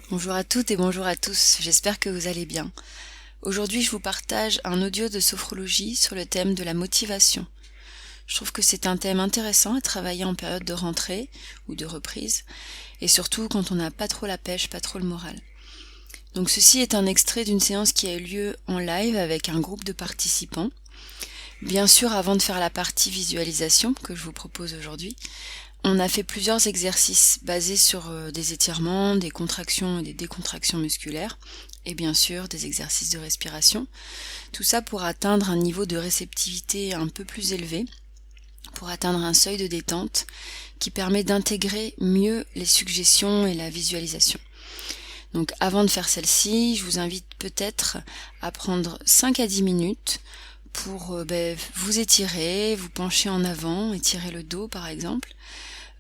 Bonjour à toutes et bonjour à tous, j'espère que vous allez bien. Aujourd'hui, je vous partage un audio de sophrologie sur le thème de la motivation. Je trouve que c'est un thème intéressant à travailler en période de rentrée ou de reprise, et surtout quand on n'a pas trop la pêche, pas trop le moral. Donc ceci est un extrait d'une séance qui a eu lieu en live avec un groupe de participants. Bien sûr, avant de faire la partie visualisation que je vous propose aujourd'hui, on a fait plusieurs exercices basés sur des étirements, des contractions et des décontractions musculaires, et bien sûr des exercices de respiration. Tout ça pour atteindre un niveau de réceptivité un peu plus élevé, pour atteindre un seuil de détente qui permet d'intégrer mieux les suggestions et la visualisation. Donc avant de faire celle-ci, je vous invite peut-être à prendre 5 à 10 minutes pour vous étirer, vous pencher en avant, étirer le dos par exemple,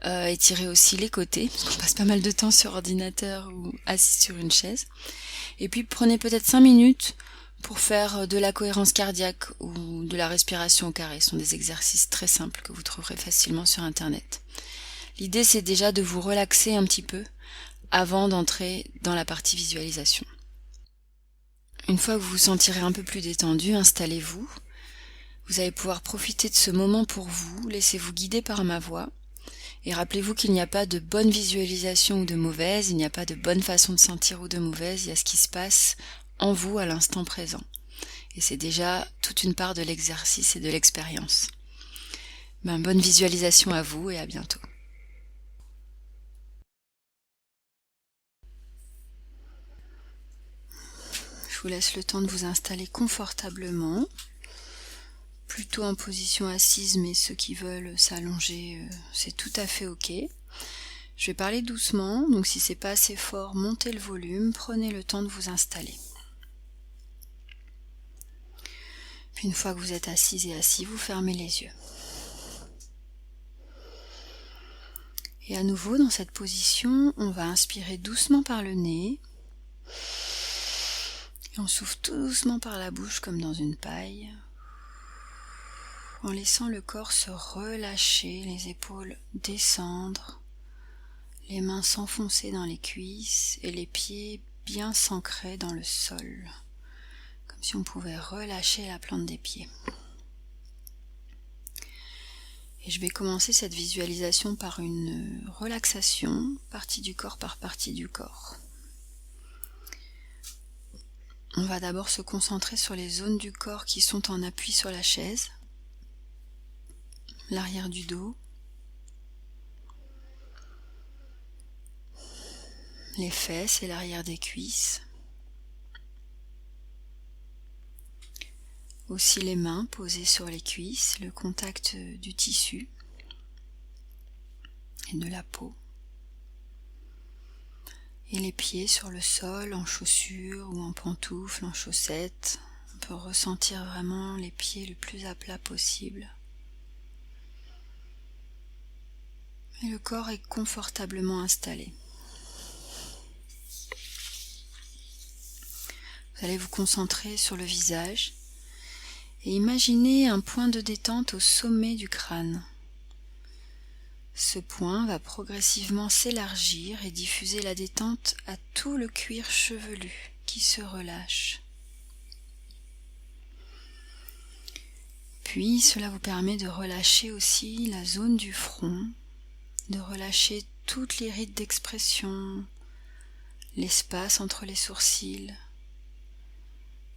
étirer aussi les côtés, parce qu'on passe pas mal de temps sur ordinateur ou assis sur une chaise. Et puis prenez peut-être 5 minutes pour faire de la cohérence cardiaque ou de la respiration au carré. Ce sont des exercices très simples que vous trouverez facilement sur internet. L'idée c'est déjà de vous relaxer un petit peu avant d'entrer dans la partie visualisation. Une fois que vous vous sentirez un peu plus détendu, installez-vous. Vous allez pouvoir profiter de ce moment pour vous, laissez-vous guider par ma voix. Et rappelez-vous qu'il n'y a pas de bonne visualisation ou de mauvaise, il n'y a pas de bonne façon de sentir ou de mauvaise, il y a ce qui se passe en vous à l'instant présent. Et c'est déjà toute une part de l'exercice et de l'expérience. Bonne visualisation à vous et à bientôt. Je vous laisse le temps de vous installer confortablement, plutôt en position assise, mais ceux qui veulent s'allonger, c'est tout à fait ok. Je vais parler doucement, donc si c'est pas assez fort, montez le volume, prenez le temps de vous installer. Puis une fois que vous êtes assise et assis, vous fermez les yeux. Et à nouveau, dans cette position, on va inspirer doucement par le nez. Et on souffle tout doucement par la bouche comme dans une paille, en laissant le corps se relâcher, les épaules descendre, les mains s'enfoncer dans les cuisses et les pieds bien s'ancrer dans le sol, comme si on pouvait relâcher la plante des pieds. Et je vais commencer cette visualisation par une relaxation, partie du corps par partie du corps. On va d'abord se concentrer sur les zones du corps qui sont en appui sur la chaise, l'arrière du dos, les fesses et l'arrière des cuisses, aussi les mains posées sur les cuisses, le contact du tissu et de la peau, et les pieds sur le sol en chaussures ou en pantoufles, en chaussettes. On peut ressentir vraiment les pieds le plus à plat possible. Et le corps est confortablement installé. Vous allez vous concentrer sur le visage et imaginez un point de détente au sommet du crâne. Ce point va progressivement s'élargir et diffuser la détente à tout le cuir chevelu qui se relâche. Puis cela vous permet de relâcher aussi la zone du front, de relâcher toutes les rides d'expression, l'espace entre les sourcils,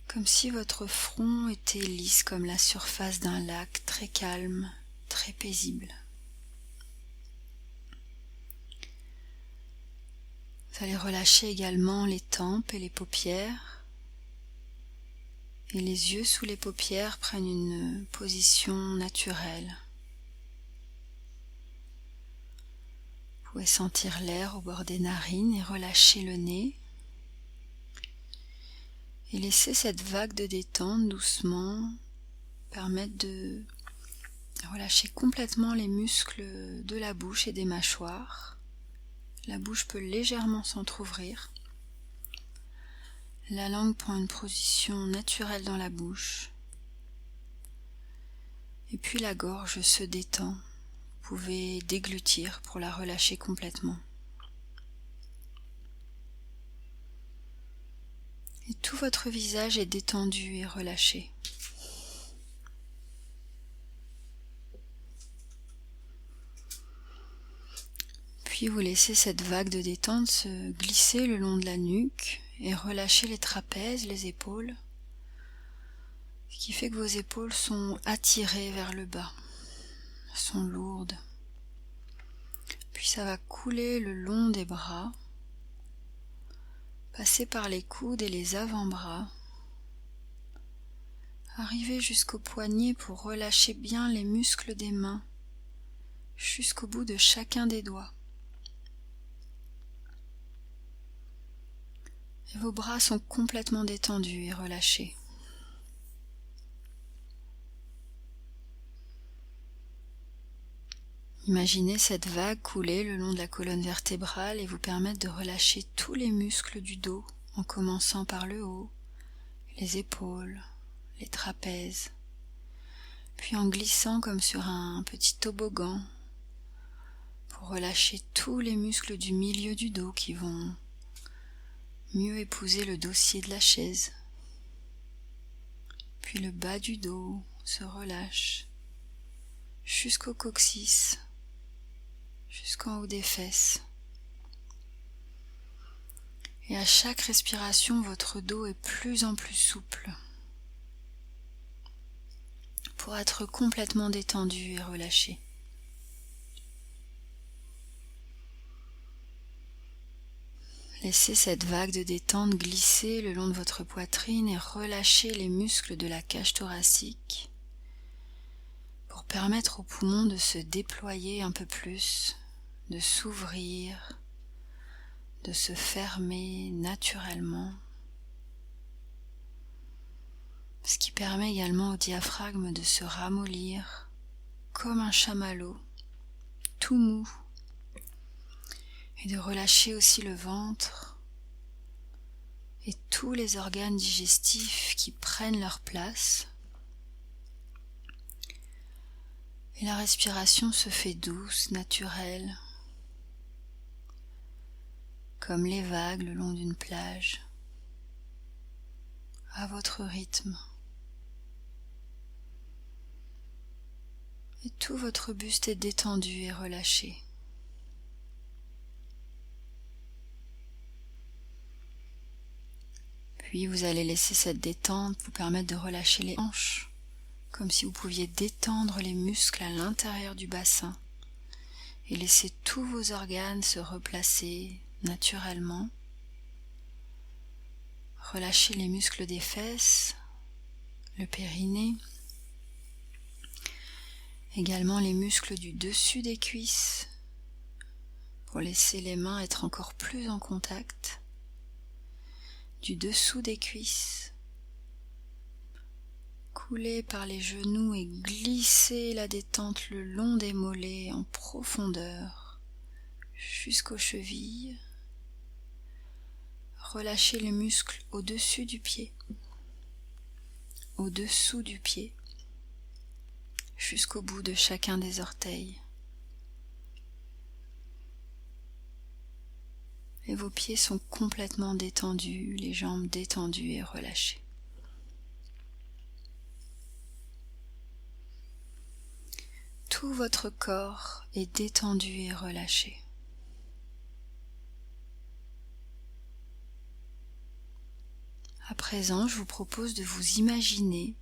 comme si votre front était lisse comme la surface d'un lac, très calme, très paisible. Vous allez relâcher également les tempes et les paupières, et les yeux sous les paupières prennent une position naturelle. Vous pouvez sentir l'air au bord des narines et relâcher le nez. Et laisser cette vague de détente doucement permettre de relâcher complètement les muscles de la bouche et des mâchoires. La bouche peut légèrement s'entrouvrir. La langue prend une position naturelle dans la bouche. Et puis la gorge se détend. Vous pouvez déglutir pour la relâcher complètement. Et tout votre visage est détendu et relâché. Puis vous laissez cette vague de détente se glisser le long de la nuque et relâcher les trapèzes, les épaules, ce qui fait que vos épaules sont attirées vers le bas, sont lourdes. Puis ça va couler le long des bras, passer par les coudes et les avant-bras, arriver jusqu'aux poignets pour relâcher bien les muscles des mains, jusqu'au bout de chacun des doigts. Et vos bras sont complètement détendus et relâchés. Imaginez cette vague couler le long de la colonne vertébrale et vous permettre de relâcher tous les muscles du dos en commençant par le haut, les épaules, les trapèzes, puis en glissant comme sur un petit toboggan pour relâcher tous les muscles du milieu du dos qui vont mieux épouser le dossier de la chaise. Puis le bas du dos se relâche jusqu'au coccyx, jusqu'en haut des fesses. Et à chaque respiration, votre dos est plus en plus souple pour être complètement détendu et relâché. Laissez cette vague de détente glisser le long de votre poitrine et relâchez les muscles de la cage thoracique pour permettre aux poumons de se déployer un peu plus, de s'ouvrir, de se fermer naturellement, ce qui permet également au diaphragme de se ramollir comme un chamallow, tout mou, et de relâcher aussi le ventre et tous les organes digestifs qui prennent leur place. Et la respiration se fait douce, naturelle, comme les vagues le long d'une plage, à votre rythme. Et tout votre buste est détendu et relâché. Puis vous allez laisser cette détente vous permettre de relâcher les hanches, comme si vous pouviez détendre les muscles à l'intérieur du bassin et laisser tous vos organes se replacer naturellement. Relâchez les muscles des fesses, le périnée, également les muscles du dessus des cuisses pour laisser les mains être encore plus en contact, du dessous des cuisses, couler par les genoux et glisser la détente le long des mollets en profondeur jusqu'aux chevilles. Relâchez les muscles au-dessus du pied, au-dessous du pied, jusqu'au bout de chacun des orteils. Et vos pieds sont complètement détendus, les jambes détendues et relâchées. Tout votre corps est détendu et relâché. À présent, je vous propose de vous imaginer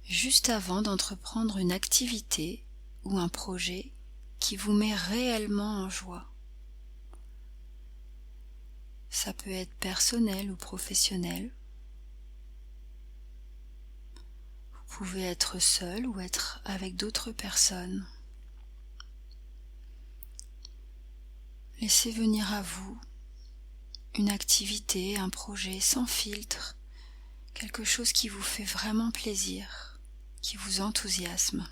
juste avant d'entreprendre une activité ou un projet qui vous met réellement en joie. Ça peut être personnel ou professionnel. Vous pouvez être seul ou être avec d'autres personnes. Laissez venir à vous une activité, un projet sans filtre, quelque chose qui vous fait vraiment plaisir, qui vous enthousiasme.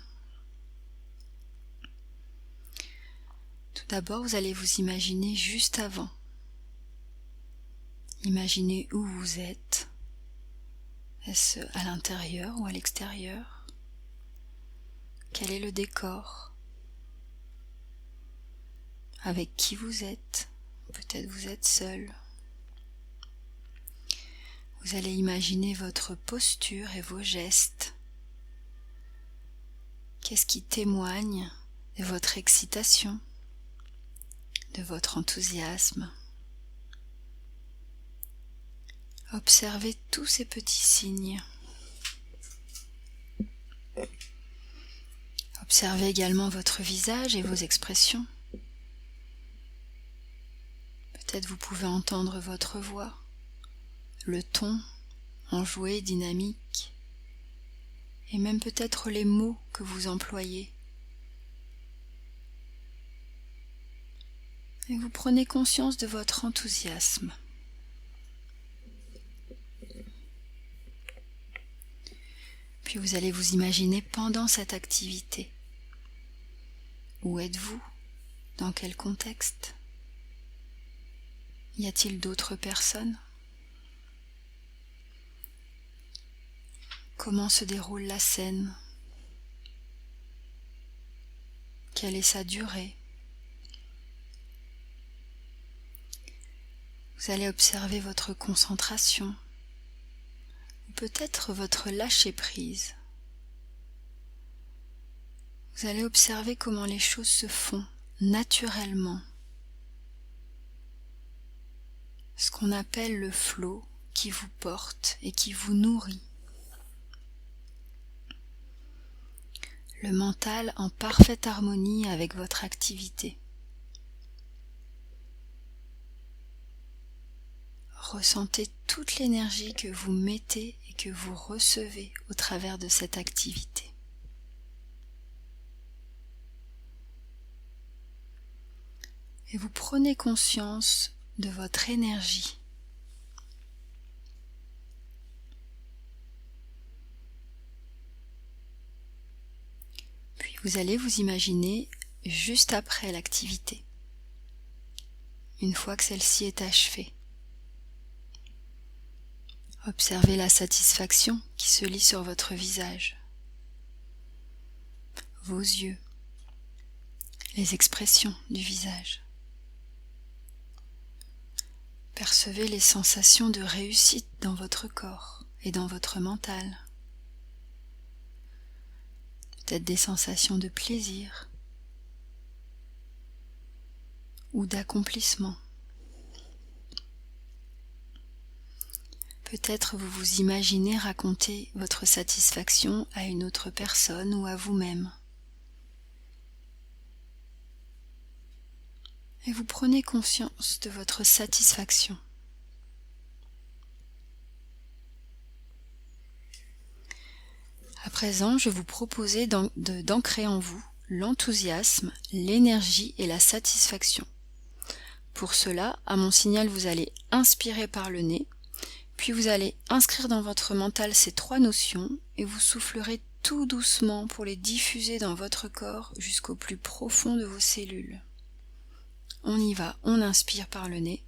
Tout d'abord, vous allez vous imaginer juste avant. Imaginez où vous êtes. Est-ce à l'intérieur ou à l'extérieur? Quel est le décor? Avec qui vous êtes? Peut-être vous êtes seul. Vous allez imaginer votre posture et vos gestes. Qu'est-ce qui témoigne de votre excitation, de votre enthousiasme? Observez tous ces petits signes. Observez également votre visage et vos expressions. Peut-être vous pouvez entendre votre voix, le ton enjoué, dynamique, et même peut-être les mots que vous employez. Et vous prenez conscience de votre enthousiasme. Puis vous allez vous imaginer pendant cette activité. Où êtes-vous? Dans quel contexte? Y a-t-il d'autres personnes? Comment se déroule la scène? Quelle est sa durée? Vous allez observer votre concentration, ou peut-être votre lâcher-prise. Vous allez observer comment les choses se font naturellement. Ce qu'on appelle le flow qui vous porte et qui vous nourrit. Le mental en parfaite harmonie avec votre activité. Ressentez toute l'énergie que vous mettez et que vous recevez au travers de cette activité. Et vous prenez conscience de votre énergie. Puis vous allez vous imaginer juste après l'activité, une fois que celle-ci est achevée. Observez la satisfaction qui se lit sur votre visage, vos yeux, les expressions du visage. Percevez les sensations de réussite dans votre corps et dans votre mental. Peut-être des sensations de plaisir ou d'accomplissement. Peut-être vous vous imaginez raconter votre satisfaction à une autre personne ou à vous-même. Et vous prenez conscience de votre satisfaction. À présent, je vais vous proposer d'ancrer en vous l'enthousiasme, l'énergie et la satisfaction. Pour cela, à mon signal, vous allez inspirer par le nez, puis vous allez inscrire dans votre mental ces 3 notions et vous soufflerez tout doucement pour les diffuser dans votre corps jusqu'au plus profond de vos cellules. On y va, on inspire par le nez.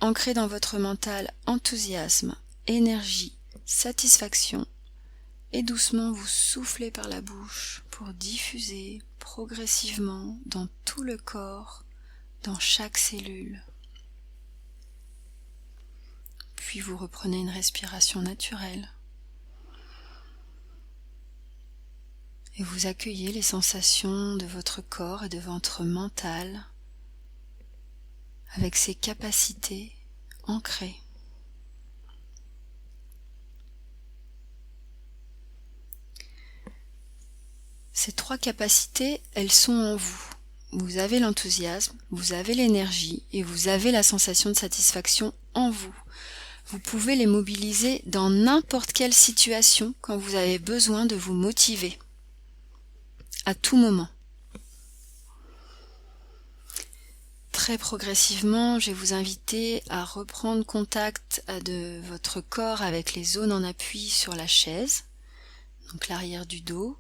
Ancrez dans votre mental enthousiasme, énergie, satisfaction et doucement vous soufflez par la bouche pour diffuser progressivement dans tout le corps, dans chaque cellule. Puis vous reprenez une respiration naturelle. Et vous accueillez les sensations de votre corps et de votre mental avec ses capacités ancrées. Ces 3 capacités, elles sont en vous. Vous avez l'enthousiasme, vous avez l'énergie et vous avez la sensation de satisfaction en vous. Vous pouvez les mobiliser dans n'importe quelle situation quand vous avez besoin de vous motiver. À tout moment. Très progressivement, je vais vous inviter à reprendre contact de votre corps avec les zones en appui sur la chaise, donc l'arrière du dos,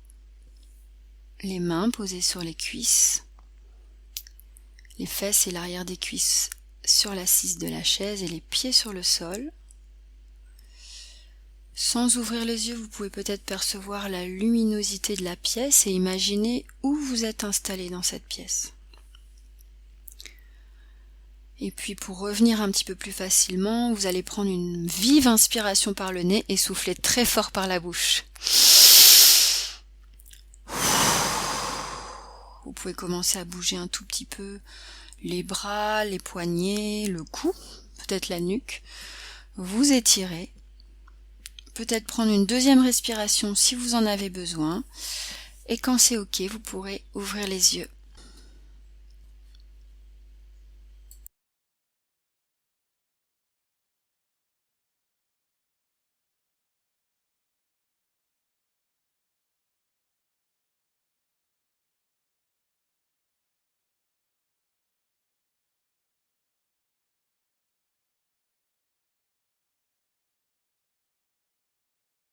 les mains posées sur les cuisses, les fesses et l'arrière des cuisses sur l'assise de la chaise et les pieds sur le sol. Sans ouvrir les yeux, vous pouvez peut-être percevoir la luminosité de la pièce et imaginer où vous êtes installé dans cette pièce. Et puis pour revenir un petit peu plus facilement, vous allez prendre une vive inspiration par le nez et souffler très fort par la bouche. Vous pouvez commencer à bouger un tout petit peu les bras, les poignets, le cou, peut-être la nuque. Vous étirez. Peut-être prendre une deuxième respiration si vous en avez besoin. Et quand c'est ok, vous pourrez ouvrir les yeux.